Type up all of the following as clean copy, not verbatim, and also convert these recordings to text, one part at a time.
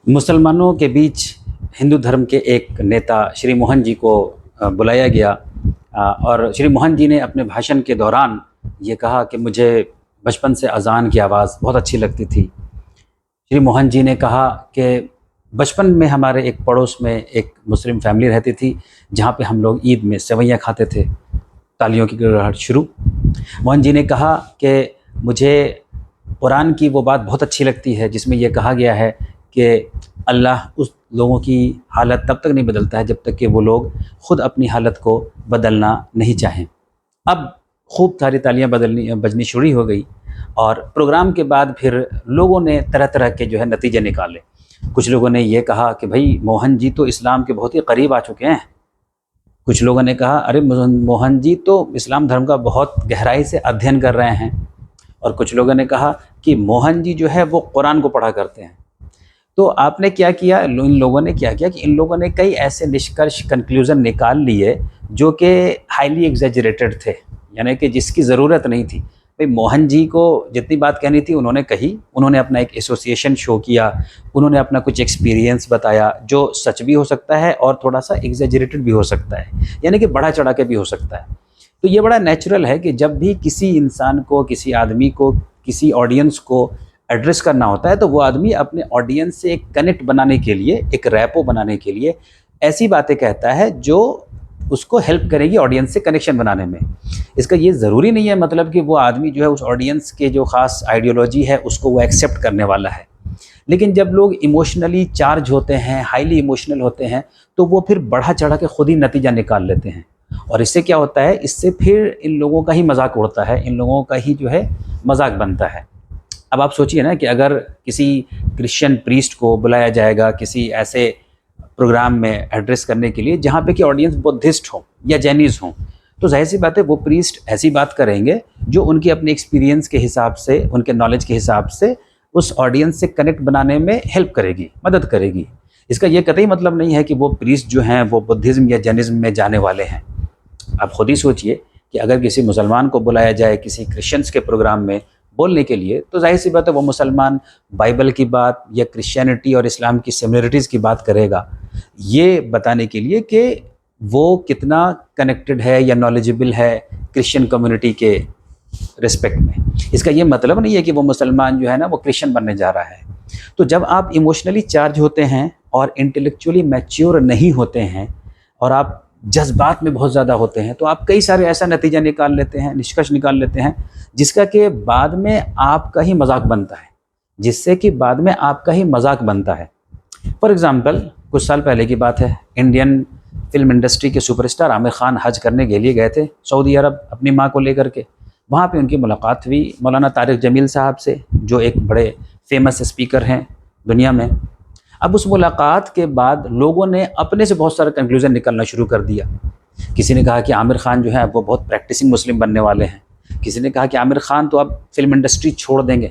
मुसलमानों के बीच हिंदू धर्म के एक नेता श्री मोहन जी को बुलाया गया और श्री मोहन जी ने अपने भाषण के दौरान ये कहा कि मुझे बचपन से अज़ान की आवाज़ बहुत अच्छी लगती थी। श्री मोहन जी ने कहा कि बचपन में हमारे एक पड़ोस में एक मुस्लिम फैमिली रहती थी, जहाँ पे हम लोग ईद में सेवइयाँ खाते थे। तालियों की गड़गड़ाहट शुरू। मोहन जी ने कहा कि मुझे कुरान की वो बात बहुत अच्छी लगती है जिसमें यह कहा गया है कि अल्लाह उस लोगों की हालत तब तक नहीं बदलता है जब तक कि वो लोग ख़ुद अपनी हालत को बदलना नहीं चाहें। अब खूब सारी तालियां बजनी शुरू हो गई और प्रोग्राम के बाद फिर लोगों ने तरह तरह के जो है नतीजे निकाले। कुछ लोगों ने ये कहा कि भाई मोहन जी तो इस्लाम के बहुत ही करीब आ चुके हैं। कुछ लोगों ने कहा अरे मोहन जी तो इस्लाम धर्म का बहुत गहराई से अध्ययन कर रहे हैं। और कुछ लोगों ने कहा कि मोहन जी जो है वो कुरान को पढ़ा करते हैं। तो आपने क्या किया, इन लोगों ने क्या किया कि इन लोगों ने कई ऐसे निष्कर्ष कंक्लूज़न निकाल लिए जो कि हाईली एग्जैजरेटेड थे, यानी कि जिसकी ज़रूरत नहीं थी। भाई मोहन जी को जितनी बात कहनी थी उन्होंने कही, उन्होंने अपना एक एसोसिएशन शो किया, उन्होंने अपना कुछ एक्सपीरियंस बताया जो सच भी हो सकता है और थोड़ा सा एग्जैजरेटेड भी हो सकता है, यानी कि बढ़ा चढ़ा के भी हो सकता है। तो ये बड़ा नेचुरल है कि जब भी किसी इंसान को, किसी आदमी को, किसी ऑडियंस को एड्रेस करना होता है तो वो आदमी अपने ऑडियंस से एक कनेक्ट बनाने के लिए, एक रैपो बनाने के लिए ऐसी बातें कहता है जो उसको हेल्प करेगी ऑडियंस से कनेक्शन बनाने में। इसका ये ज़रूरी नहीं है मतलब कि वो आदमी जो है उस ऑडियंस के जो ख़ास आइडियोलॉजी है उसको वो एक्सेप्ट करने वाला है। लेकिन जब लोग इमोशनली चार्ज होते हैं, हाईली इमोशनल होते हैं, तो वो फिर बढ़ा चढ़ा के खुद ही नतीजा निकाल लेते हैं। और इससे क्या होता है, इससे फिर इन लोगों का ही मजाक उड़ता है, इन लोगों का ही जो है मजाक बनता है। अब आप सोचिए ना कि अगर किसी क्रिश्चियन प्रीस्ट को बुलाया जाएगा किसी ऐसे प्रोग्राम में एड्रेस करने के लिए जहाँ पे कि ऑडियंस बुद्धिस्ट हो या जैनीज़ हों, तो जाहिर सी बात है वो प्रीस्ट ऐसी बात करेंगे जो उनके अपने एक्सपीरियंस के हिसाब से, उनके नॉलेज के हिसाब से उस ऑडियंस से कनेक्ट बनाने में हेल्प करेगी, मदद करेगी। इसका ये कतई मतलब नहीं है कि वो प्रीस्ट जो हैं वो बुद्धिज़्म या जैनिज़्म में जाने वाले हैं। आप खुद ही सोचिए कि अगर किसी मुसलमान को बुलाया जाए किसी क्रिश्चियंस के प्रोग्राम में बोलने के लिए, तो जाहिर सी बात है वो मुसलमान बाइबल की बात या क्रिश्चियनिटी और इस्लाम की सिमिलरिटीज़ की बात करेगा, ये बताने के लिए कि वो कितना कनेक्टेड है या नॉलेजेबल है क्रिश्चियन कम्युनिटी के रिस्पेक्ट में। इसका ये मतलब नहीं है कि वो मुसलमान जो है ना वो क्रिश्चियन बनने जा रहा है। तो जब आप इमोशनली चार्ज होते हैं और इंटेलेक्चुअली मैच्योर नहीं होते हैं और आप जज्बात में बहुत ज़्यादा होते हैं, तो आप कई सारे ऐसा नतीजा निकाल लेते हैं, निष्कर्ष निकाल लेते हैं जिसका कि बाद में आपका ही मजाक बनता है, जिससे कि बाद में आपका ही मजाक बनता है। फॉर एग्ज़ाम्पल कुछ साल पहले की बात है, इंडियन फिल्म इंडस्ट्री के सुपरस्टार आमिर खान हज करने के लिए गए थे सऊदी अरब अपनी माँ को लेकर के। वहाँ पे उनकी मुलाकात हुई मौलाना तारिक जमील साहब से, जो एक बड़े फेमस स्पीकर हैं दुनिया में। अब उस मुलाकात के बाद लोगों ने अपने से बहुत सारा कंक्लूज़न निकालना शुरू कर दिया। किसी ने कहा कि आमिर खान जो है वो बहुत प्रैक्टिसिंग मुस्लिम बनने वाले हैं। किसी ने कहा कि आमिर खान तो अब फिल्म इंडस्ट्री छोड़ देंगे।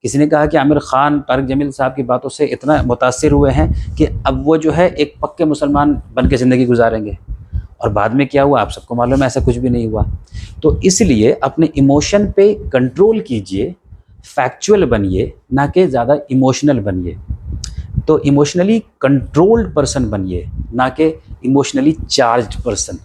किसी ने कहा कि आमिर खान तारिक जमील साहब की बातों से इतना मुतासिर हुए हैं कि अब वो जो है एक पक्के मुसलमान बन के ज़िंदगी गुजारेंगे। और बाद में क्या हुआ आप सबको मालूम है, ऐसा कुछ भी नहीं हुआ। तो इसलिए अपने इमोशन पे कंट्रोल कीजिए, फैक्चुअल बनिए, ना कि ज़्यादा इमोशनल बनिए। तो इमोशनली कंट्रोल्ड पर्सन बनिए, ना कि इमोशनली चार्ज्ड पर्सन।